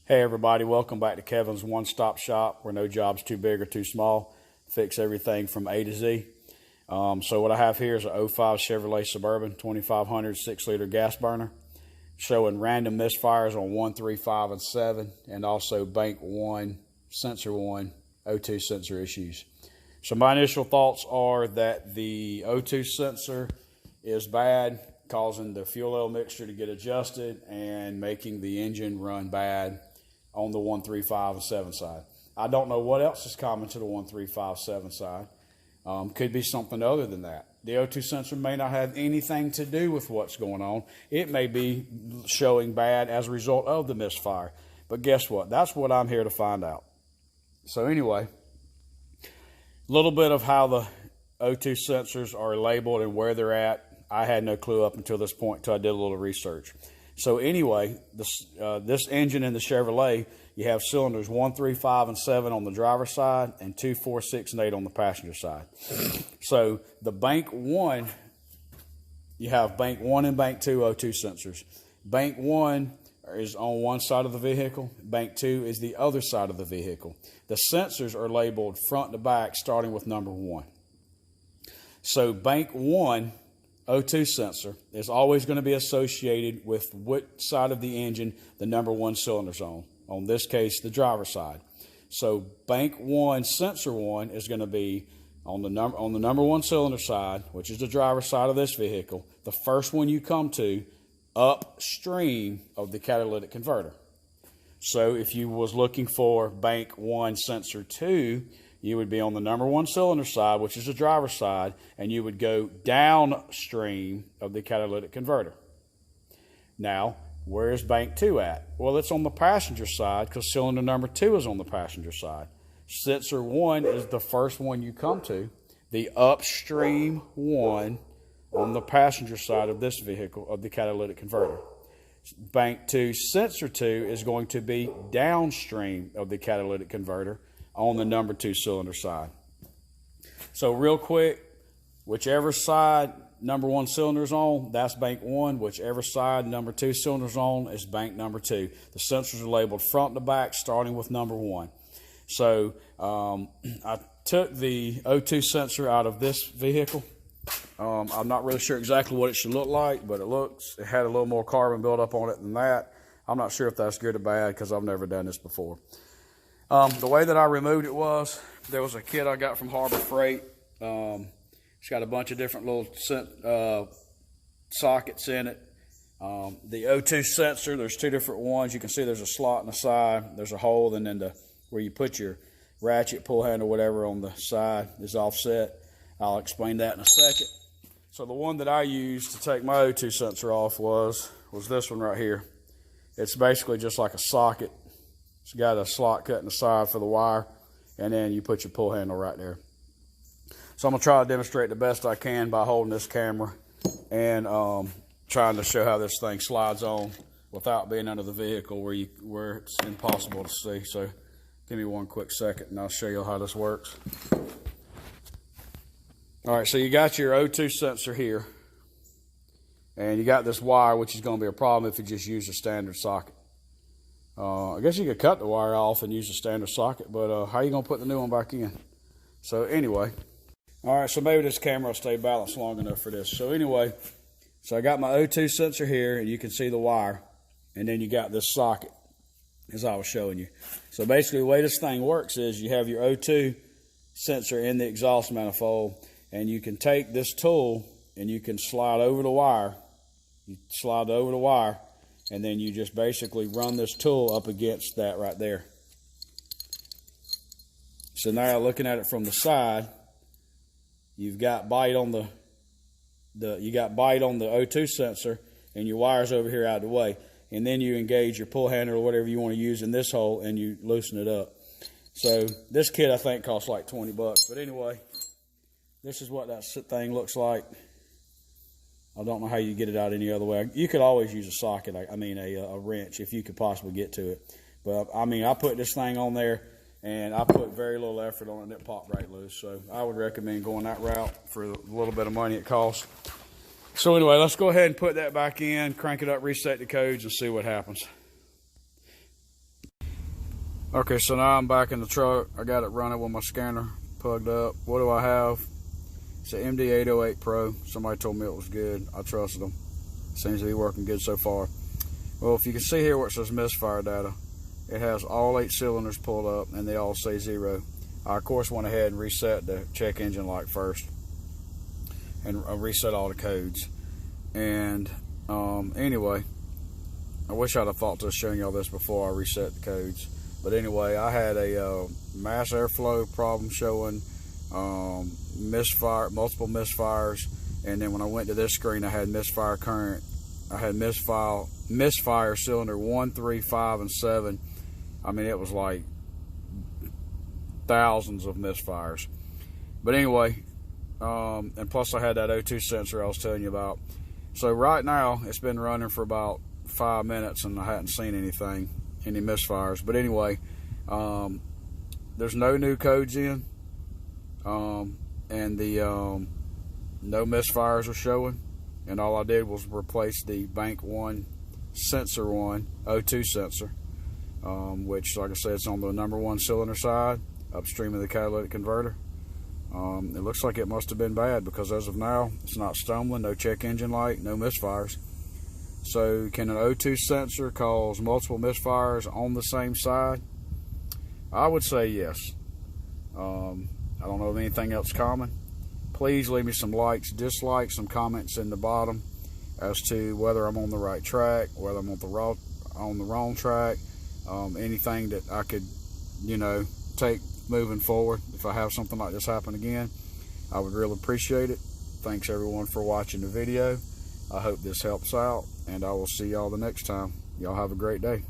Hey everybody, welcome back to Kevin's One-Stop Shop, where no job's too big or too small. Fix everything from A to Z. So what I have here is a 05 Chevrolet Suburban 2500 6-liter gas burner, showing random misfires on 1, 3, 5, and 7, and also bank 1, sensor 1, O2 sensor issues. So my initial thoughts are that the O2 sensor is bad, causing the fuel oil mixture to get adjusted and making the engine run bad on the 1, 3, 5, and 7 side. I don't know what else is common to the 1, 3, 5, 7 side. Could be something other than that. The O2 sensor may not have anything to do with what's going on. It may be showing bad as a result of the misfire. But guess what? That's what I'm here to find out. So anyway, a little bit of how the O2 sensors are labeled and where they're at. I had no clue up until this point until I did a little research. So anyway, this engine in the Chevrolet, you have cylinders 1, 3, 5, and 7 on the driver's side, and 2, 4, 6, and 8 on the passenger side. So the bank 1, you have bank 1 and bank 2 O2 sensors. Bank 1 is on one side of the vehicle. Bank 2 is the other side of the vehicle. The sensors are labeled front to back, starting with number 1. So bank 1 O2 sensor is always going to be associated with what side of the engine the number 1 cylinder's on. On this case, the driver's side. So bank 1 sensor 1 is going to be on the number 1 cylinder side, which is the driver's side of this vehicle, the first one you come to upstream of the catalytic converter. So if you was looking for bank 1 sensor 2, you would be on the number 1 cylinder side, which is the driver's side, and you would go downstream of the catalytic converter. Now, where is bank 2 at? Well, it's on the passenger side because cylinder number 2 is on the passenger side. Sensor 1 is the first one you come to, the upstream one on the passenger side of this vehicle of the catalytic converter. Bank 2 sensor 2 is going to be downstream of the catalytic converter on the number 2 cylinder side. So real quick, whichever side number 1 cylinder is on, that's bank 1. Whichever side number 2 cylinder is on is bank number 2. The sensors are labeled front to back, starting with number 1. So I took the O2 sensor out of this vehicle. I'm not really sure exactly what it should look like, but it had a little more carbon buildup on it than that. I'm not sure if that's good or bad because I've never done this before. The way that I removed it was, there was a kit I got from Harbor Freight. It's got a bunch of different little sockets in it. The O2 sensor, there's 2 different ones. You can see there's a slot in the side. There's a hole, and then where you put your ratchet, pull handle, whatever on the side is offset. I'll explain that in a second. So the one that I used to take my O2 sensor off was this one right here. It's basically just like a socket. It's got a slot cut in the side for the wire, and then you put your pull handle right there. So I'm going to try to demonstrate the best I can by holding this camera and trying to show how this thing slides on without being under the vehicle where it's impossible to see. So give me one quick second and I'll show you how this works. All right, so you got your O2 sensor here, and you got this wire, which is going to be a problem if you just use a standard socket. I guess you could cut the wire off and use a standard socket, but how are you going to put the new one back in? So anyway, all right, so maybe this camera will stay balanced long enough for this. So anyway, so I got my O2 sensor here, and you can see the wire, and then you got this socket, as I was showing you. So basically the way this thing works is you have your O2 sensor in the exhaust manifold, and you can take this tool and you can slide over the wire. You slide over the wire, and then you just basically run this tool up against that right there. So now looking at it from the side, you've got bite on the O2 sensor, and your wire's over here out of the way. And then you engage your pull handle or whatever you want to use in this hole, and you loosen it up. So this kit I think costs like $20. But anyway, this is what that thing looks like. I don't know how you get it out any other way. You could always use a socket, a wrench, if you could possibly get to it. But I put this thing on there, and I put very little effort on it, and it popped right loose. So I would recommend going that route for a little bit of money it costs. So anyway, let's go ahead and put that back in, crank it up, reset the codes, and see what happens. Okay, so now I'm back in the truck. I got it running with my scanner plugged up. What do I have? It's an MD808 Pro. Somebody told me it was good. I trusted them. Seems to be working good so far. Well, if you can see here where it says misfire data, it has all 8 cylinders pulled up and they all say 0. I, of course, went ahead and reset the check engine light first and reset all the codes. And anyway, I wish I'd have thought to have shown y'all this before I reset the codes. But anyway, I had a mass airflow problem showing, multiple misfires, and then when I went to this screen, I had misfire current. I had misfire cylinder 1, 3, 5, and 7. I mean, it was like thousands of misfires. But anyway, and plus I had that O2 sensor I was telling you about. So right now, it's been running for about 5 minutes, and I hadn't seen any misfires. But anyway, there's no new codes in, and the no misfires are showing, and all I did was replace the bank 1 sensor 1 O2 sensor, which, like I said, it's on the number 1 cylinder side upstream of the catalytic converter. It looks like it must have been bad, because as of now it's not stumbling, no check engine light, no misfires. So can an O2 sensor cause multiple misfires on the same side? I would say yes. I don't know of anything else common. Please leave me some likes, dislikes, some comments in the bottom as to whether I'm on the right track, whether I'm on the wrong track, anything that I could, take moving forward. If I have something like this happen again, I would really appreciate it. Thanks everyone for watching the video. I hope this helps out, and I will see y'all the next time. Y'all have a great day.